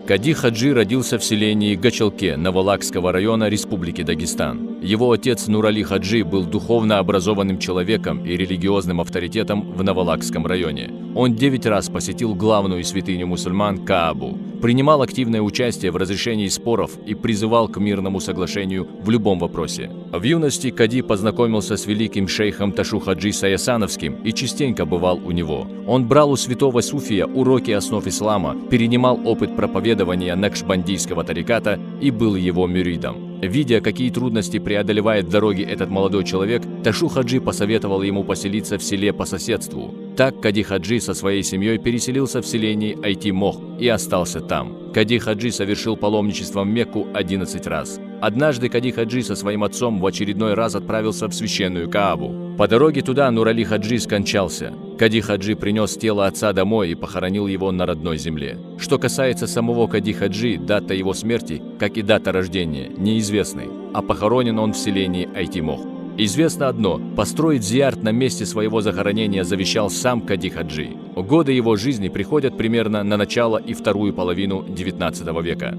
Кади Хаджи родился в селении Гачалке Наволакского района Республики Дагестан. Его отец Нурали Хаджи был духовно образованным человеком и религиозным авторитетом в Наволакском районе. Он 9 раз посетил главную святыню мусульман Каабу, принимал активное участие в разрешении споров и призывал к мирному соглашению в любом вопросе. В юности Кади познакомился с великим шейхом Ташу Хаджи Саясановским и частенько бывал у него. Он брал у святого суфия уроки основ ислама, перенимал опыт проповедования накшбандийского тариката и был его мюридом. Видя, какие трудности преодолевает в дороге этот молодой человек, Ташу Хаджи посоветовал ему поселиться в селе по соседству. Так Кади Хаджи со своей семьей переселился в селение Айти-Мох и остался там. Кади Хаджи совершил паломничество в Мекку 11 раз. Однажды Кади Хаджи со своим отцом в очередной раз отправился в священную Каабу. По дороге туда Нурали Хаджи скончался. Кади Хаджи принес тело отца домой и похоронил его на родной земле. Что касается самого Кади Хаджи, дата его смерти, как и дата рождения, неизвестны, а похоронен он в селении Айти-Мох. Известно одно – построить зиярат на месте своего захоронения завещал сам Кади Хаджи. Годы его жизни приходят примерно на начало и вторую половину XIX века.